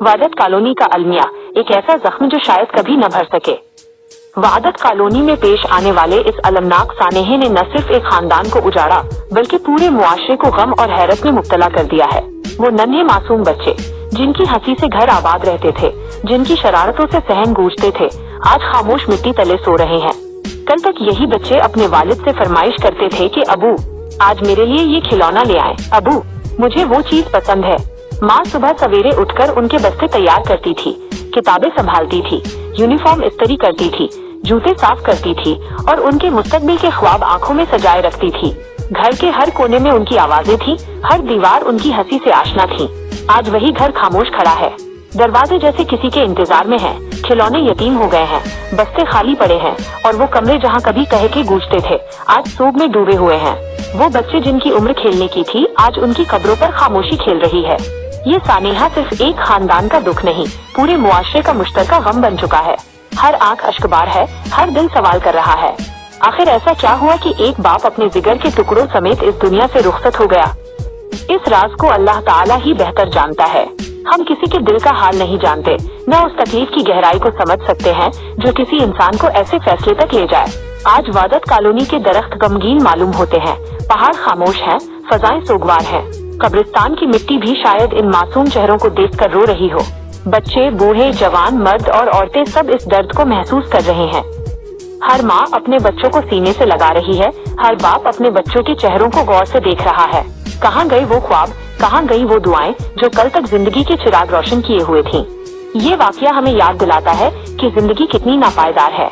वहदत colony का अलमिया, एक ऐसा जख्म जो शायद कभी न भर सके। वहदत कॉलोनी में पेश आने वाले इस अलमनाक सानेहे ने न सिर्फ एक खानदान को उजाड़ा बल्कि पूरे मुआशरे को गम और हैरत में मुब्तला कर दिया है। वो नन्हे मासूम बच्चे जिनकी हंसी से घर आबाद रहते थे, जिनकी शरारतों से सहन गूंजते थे, आज खामोश मिट्टी तले सो रहे हैं। कल तक यही बच्चे अपने वालिद से फरमाइश करते थे कि अबू आज मेरे लिए ये खिलौना ले आए, अबू मुझे वो चीज पसंद है। माँ सुबह सवेरे उठकर उनके बस्ते तैयार करती थी, किताबें संभालती थी, यूनिफॉर्म इस्त्री करती थी, जूते साफ करती थी और उनके मुस्तकबिल के ख्वाब आंखों में सजाए रखती थी। घर के हर कोने में उनकी आवाजें थी, हर दीवार उनकी हंसी से आशना थी। आज वही घर खामोश खड़ा है, दरवाजे जैसे किसी के इंतजार में है, खिलौने यतीम हो गए हैं, बस्ते खाली पड़े हैं और वो कमरे जहाँ कभी कह के गूंजते थे आज सोग में डूबे हुए हैं। वो बच्चे जिनकी उम्र खेलने की थी आज उनकी कब्रों पर खामोशी खेल रही है। ये सानेहा सिर्फ एक खानदान का दुख नहीं, पूरे मुआशरे का मुश्तरका गम बन चुका है। हर आंख अश्कबार है, हर दिल सवाल कर रहा है, आखिर ऐसा क्या हुआ कि एक बाप अपने जिगर के टुकड़ों समेत इस दुनिया से रुखसत हो गया। इस राज को अल्लाह ताला ही बेहतर जानता है। हम किसी के दिल का हाल नहीं जानते, न उस तकलीफ की गहराई को समझ सकते हैं जो किसी इंसान को ऐसे फैसले तक ले जाए। आज वहदत कॉलोनी के दरख्त गमगीन मालूम होते हैं, पहाड़ खामोश हैं, फजाएं सोगवार हैं, कब्रिस्तान की मिट्टी भी शायद इन मासूम चेहरों को देखकर रो रही हो। बच्चे, बूढ़े, जवान, मर्द और औरतें सब इस दर्द को महसूस कर रहे हैं। हर माँ अपने बच्चों को सीने से लगा रही है, हर बाप अपने बच्चों के चेहरों को गौर से देख रहा है। कहाँ गई वो ख्वाब, कहाँ गई वो दुआएं जो कल तक जिंदगी के चिराग रोशन किए हुए थीं। ये वाकया हमें याद दिलाता है कि जिंदगी कितनी नापायदार है।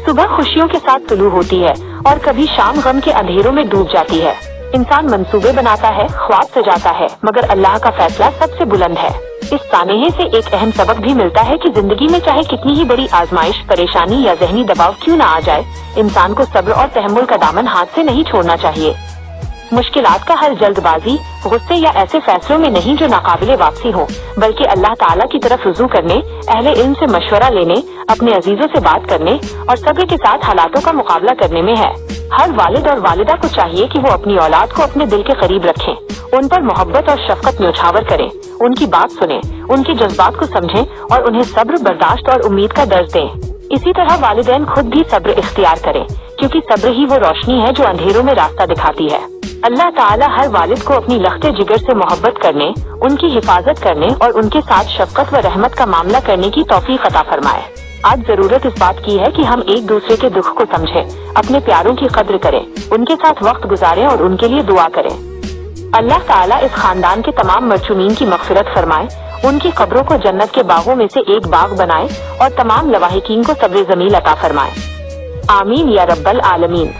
सुबह खुशियों के साथ तुलू होती है और कभी शाम गम के अंधेरों में डूब जाती है। इंसान मंसूबे बनाता है, ख्वाब सजाता है, मगर अल्लाह का फैसला सबसे बुलंद है। इस सानेहे से एक अहम सबक भी मिलता है कि जिंदगी में चाहे कितनी ही बड़ी आजमाइश, परेशानी या जहनी दबाव क्यों न आ जाए, इंसान को सब्र और तहम्मुल का दामन हाथ से नहीं छोड़ना चाहिए। मुश्किलात का हल जल्दबाजी, गुस्से या ऐसे फैसलों में नहीं जो नाकाबिले वापसी हो, बल्कि अल्लाह ताला की तरफ रुजू करने, अहले इल्म से मशवरा लेने, अपने अजीजों से बात करने और सब्र के साथ हालातों का मुकाबला करने में है। हर वालिद और वालिदा को चाहिए कि वो अपनी औलाद को अपने दिल के करीब रखें, उन पर मोहब्बत और शफकत न्योछावर करें, उनकी बात सुनें, उनके जज्बात को समझें और उन्हें सब्र, बर्दाश्त और उम्मीद का दर्ज दें। इसी तरह वालिदैन खुद भी सब्र इख्तियार करें, क्योंकि सब्र ही वो रोशनी है जो अंधेरों में रास्ता दिखाती है। अल्लाह ताला हर वालिद को अपनी लख्ते जिगर से मोहब्बत करने, उनकी हिफाजत करने और उनके साथ शफकत व रहमत का मामला करने की तौफीक अता फरमाए। आज जरूरत इस बात की है कि हम एक दूसरे के दुख को समझें, अपने प्यारों की कद्र करें, उनके साथ वक्त गुजारें और उनके लिए दुआ करें। अल्लाह ताला इस खानदान के तमाम मरचूमीन की मग़फ़िरत फरमाए, उनकी कब्रों को जन्नत के बागों में से एक बाग बनाए और तमाम लवाहिकीन को सब्र जमील अता फरमाए। आमीन या रब्बल आलमीन।